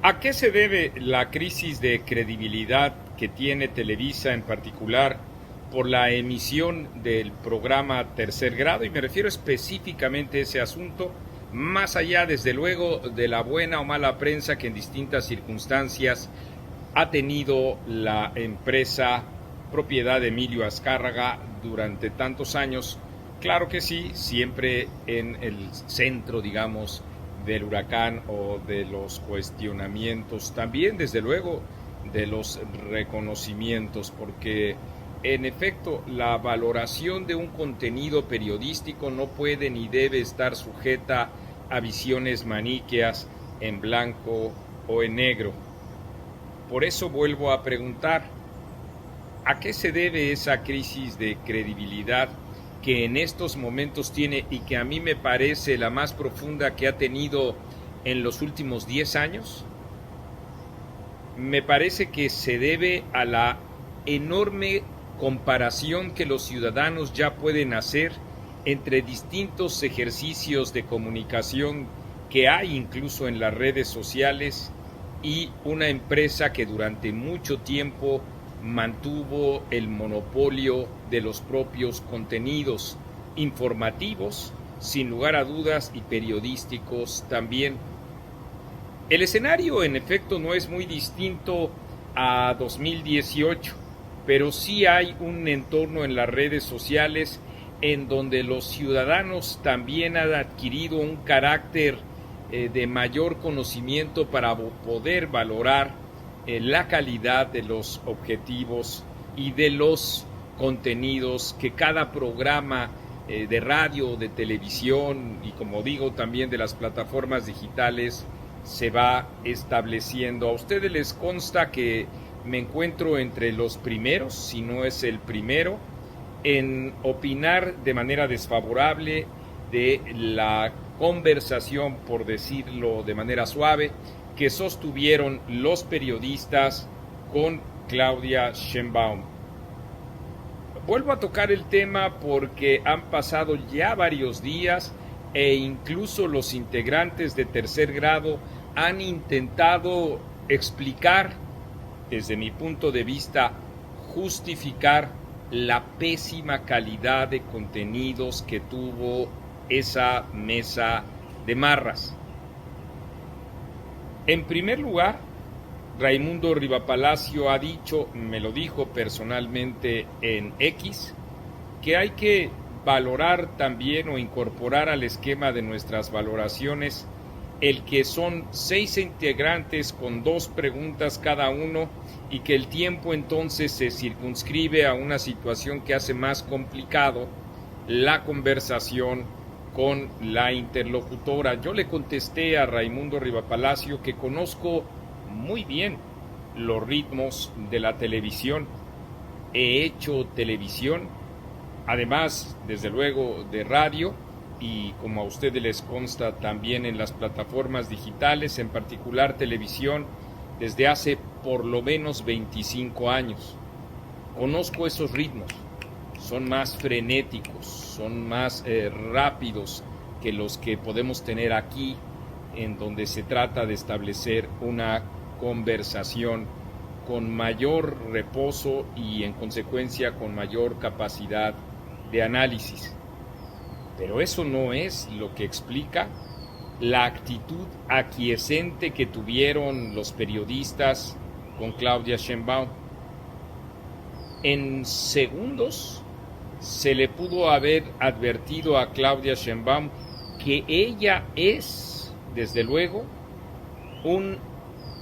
¿A qué se debe la crisis de credibilidad que tiene Televisa en particular por la emisión del programa Tercer Grado? Y me refiero específicamente a ese asunto, más allá, desde luego, de la buena o mala prensa que en distintas circunstancias ha tenido la empresa propiedad de Emilio Azcárraga durante tantos años. Claro que sí, siempre en el centro, digamos, del huracán o de los cuestionamientos, también desde luego de los reconocimientos, porque en efecto la valoración de un contenido periodístico no puede ni debe estar sujeta a visiones maniqueas en blanco o en negro. Por eso vuelvo a preguntar, ¿a qué se debe esa crisis de credibilidad que en estos momentos tiene y que a mí me parece la más profunda que ha tenido en los últimos 10 años? Me parece que se debe a la enorme comparación que los ciudadanos ya pueden hacer entre distintos ejercicios de comunicación que hay incluso en las redes sociales y una empresa que durante mucho tiempo mantuvo el monopolio de los propios contenidos informativos, sin lugar a dudas, y periodísticos también. El escenario, en efecto, no es muy distinto a 2018, pero sí hay un entorno en las redes sociales en donde los ciudadanos también han adquirido un carácter de mayor conocimiento para poder valorar la calidad de los objetivos y de los contenidos que cada programa de radio, de televisión y, como digo, también de las plataformas digitales se va estableciendo. A ustedes les consta que me encuentro entre los primeros, si no es el primero, en opinar de manera desfavorable de la conversación, por decirlo de manera suave, que sostuvieron los periodistas con Claudia Sheinbaum. Vuelvo a tocar el tema porque han pasado ya varios días e incluso los integrantes de Tercer Grado han intentado explicar, desde mi punto de vista, justificar la pésima calidad de contenidos que tuvo esa mesa de marras. En primer lugar, Raimundo Rivapalacio ha dicho, me lo dijo personalmente en X, que hay que valorar también o incorporar al esquema de nuestras valoraciones el que son 6 integrantes con 2 preguntas cada uno y que el tiempo entonces se circunscribe a una situación que hace más complicado la conversación con la interlocutora. Yo le contesté a Raimundo Rivapalacio que conozco muy bien los ritmos de la televisión, he hecho televisión, además, desde luego, de radio, y como a ustedes les consta también en las plataformas digitales, en particular televisión, desde hace por lo menos 25 años. Conozco esos ritmos, son más frenéticos, son más rápidos que los que podemos tener aquí, en donde se trata de establecer una conversación con mayor reposo y en consecuencia con mayor capacidad de análisis. Pero eso no es lo que explica la actitud aquiescente que tuvieron los periodistas con Claudia Sheinbaum. En segundos se le pudo haber advertido a Claudia Sheinbaum que ella es, desde luego, un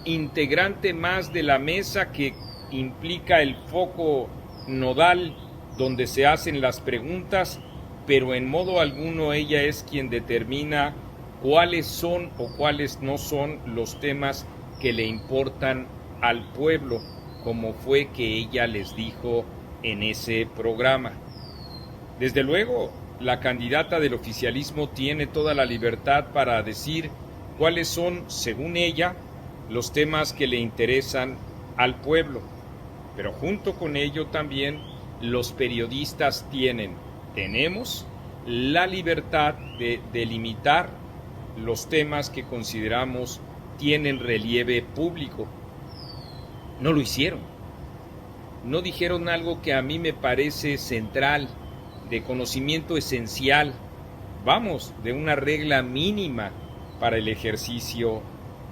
integrante más de la mesa que implica el foco nodal donde se hacen las preguntas, pero en modo alguno ella es quien determina cuáles son o cuáles no son los temas que le importan al pueblo, como fue que ella les dijo en ese programa. Desde luego, la candidata del oficialismo tiene toda la libertad para decir cuáles son, según ella, los temas que le interesan al pueblo, pero junto con ello también los periodistas tenemos la libertad de delimitar los temas que consideramos tienen relieve público. No lo hicieron. No dijeron algo que a mí me parece central, de conocimiento esencial, vamos, de una regla mínima para el ejercicio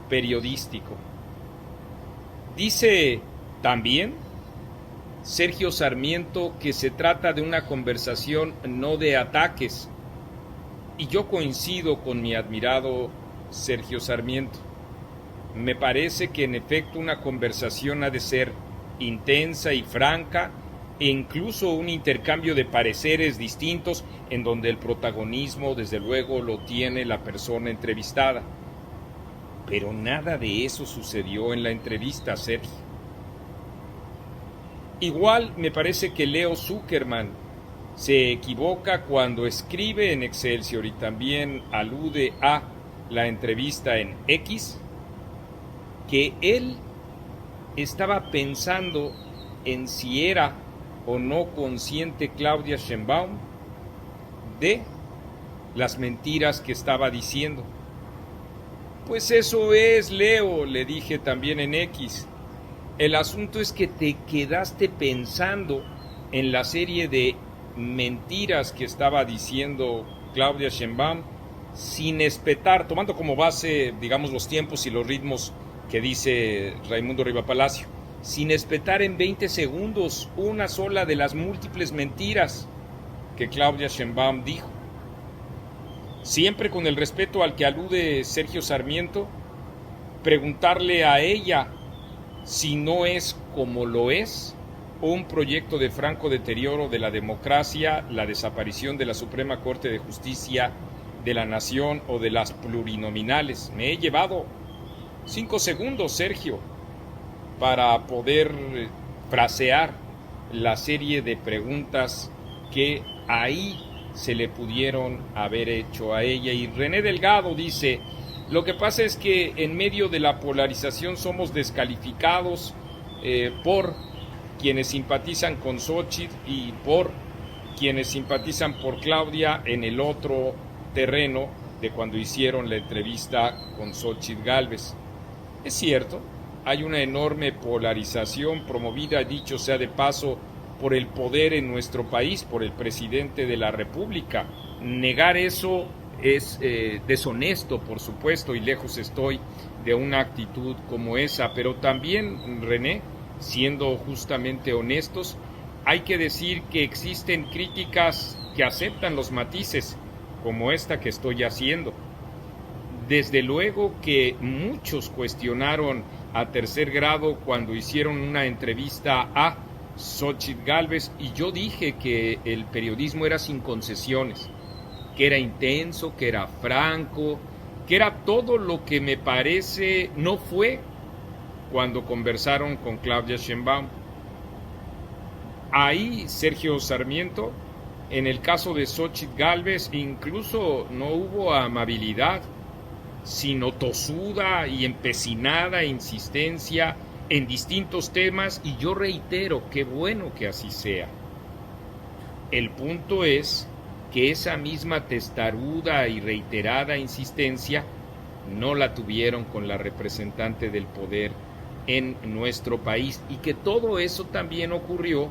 periodístico. Dice también Sergio Sarmiento que se trata de una conversación, no de ataques. Y yo coincido con mi admirado Sergio Sarmiento. Me parece que en efecto una conversación ha de ser intensa y franca, e incluso un intercambio de pareceres distintos en donde el protagonismo desde luego lo tiene la persona entrevistada. Pero nada de eso sucedió en la entrevista, Sergio. Igual me parece que Leo Zuckerman se equivoca cuando escribe en Excelsior y también alude a la entrevista en X, que él estaba pensando en si era o no consciente Claudia Sheinbaum de las mentiras que estaba diciendo. Pues eso es, Leo, le dije también en X. El asunto es que te quedaste pensando en la serie de mentiras que estaba diciendo Claudia Sheinbaum sin espetar, tomando como base, digamos, los tiempos y los ritmos que dice Raimundo Riva Palacio, sin espetar en 20 segundos una sola de las múltiples mentiras que Claudia Sheinbaum dijo. Siempre con el respeto al que alude Sergio Sarmiento, preguntarle a ella si no es como lo es un proyecto de franco deterioro de la democracia, la desaparición de la Suprema Corte de Justicia de la Nación o de las plurinominales. Me he llevado 5 segundos, Sergio, para poder frasear la serie de preguntas que ahí se le pudieron haber hecho a ella. Y René Delgado dice: lo que pasa es que en medio de la polarización somos descalificados por quienes simpatizan con Xóchitl y por quienes simpatizan por Claudia en el otro terreno de cuando hicieron la entrevista con Xóchitl Gálvez. Es cierto, hay una enorme polarización promovida, dicho sea de paso, por el poder en nuestro país, por el presidente de la República. Negar eso es deshonesto, por supuesto, y lejos estoy de una actitud como esa, pero también, René, siendo justamente honestos, hay que decir que existen críticas que aceptan los matices, como esta que estoy haciendo. Desde luego que muchos cuestionaron a Tercer Grado cuando hicieron una entrevista a Xóchitl Gálvez, y yo dije que el periodismo era sin concesiones, que era intenso, que era franco, que era todo lo que me parece no fue cuando conversaron con Claudia Sheinbaum. Ahí Sergio Sarmiento, en el caso de Xóchitl Gálvez, incluso no hubo amabilidad, sino tosuda y empecinada insistencia en distintos temas, y yo reitero, qué bueno que así sea. El punto es que esa misma testaruda y reiterada insistencia no la tuvieron con la representante del poder en nuestro país, y que todo eso también ocurrió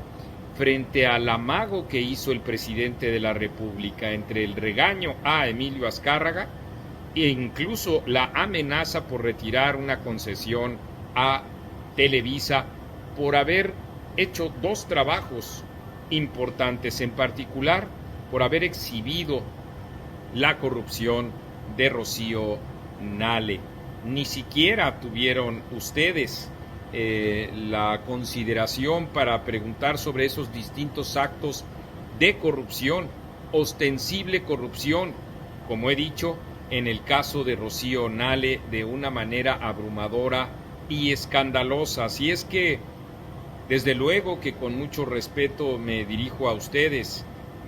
frente al amago que hizo el presidente de la República entre el regaño a Emilio Azcárraga e incluso la amenaza por retirar una concesión a Televisa por haber hecho 2 trabajos importantes, en particular por haber exhibido la corrupción de Rocío Nale. Ni siquiera tuvieron ustedes la consideración para preguntar sobre esos distintos actos de corrupción, ostensible corrupción, como he dicho, en el caso de Rocío Nale, de una manera abrumadora y escandalosa. Así es que, desde luego que con mucho respeto me dirijo a ustedes,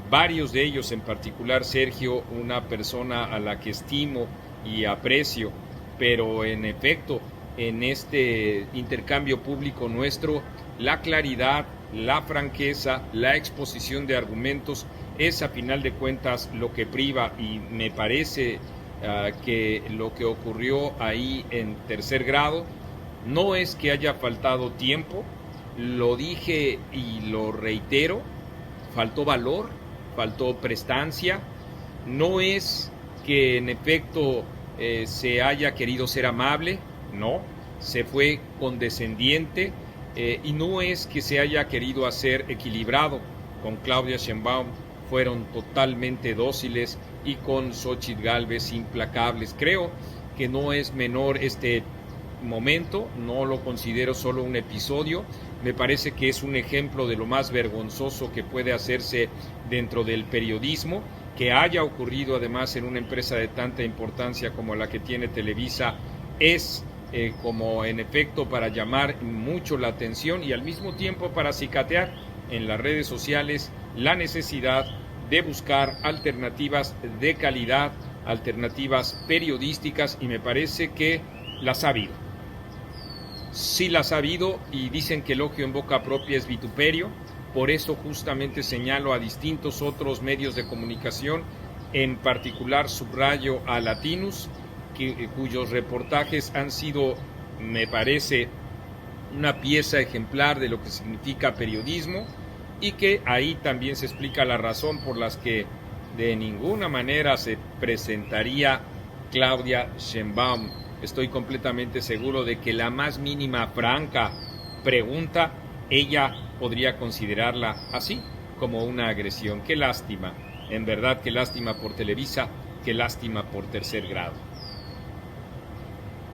varios de ellos, en particular Sergio, una persona a la que estimo y aprecio, pero en efecto, en este intercambio público nuestro, la claridad, la franqueza, la exposición de argumentos es a final de cuentas lo que priva, y me parece que lo que ocurrió ahí en Tercer Grado no es que haya faltado tiempo, lo dije y lo reitero, faltó valor, faltó prestancia, no es que en efecto se haya querido ser amable, no, se fue condescendiente, y no es que se haya querido hacer equilibrado. Con Claudia Sheinbaum fueron totalmente dóciles y con Xóchitl Gálvez implacables. Creo que no es menor este momento, no lo considero solo un episodio, me parece que es un ejemplo de lo más vergonzoso que puede hacerse dentro del periodismo, que haya ocurrido además en una empresa de tanta importancia como la que tiene Televisa, es como en efecto para llamar mucho la atención y al mismo tiempo para cicatear en las redes sociales la necesidad de buscar alternativas de calidad, alternativas periodísticas, y me parece que las ha habido. Sí las ha habido, y dicen que elogio en boca propia es vituperio, por eso justamente señalo a distintos otros medios de comunicación, en particular subrayo a Latinus, cuyos reportajes han sido, me parece, una pieza ejemplar de lo que significa periodismo, y que ahí también se explica la razón por las que de ninguna manera se presentaría Claudia Sheinbaum. Estoy completamente seguro de que la más mínima franca pregunta, ella podría considerarla así, como una agresión. Qué lástima, en verdad, qué lástima por Televisa, qué lástima por Tercer Grado.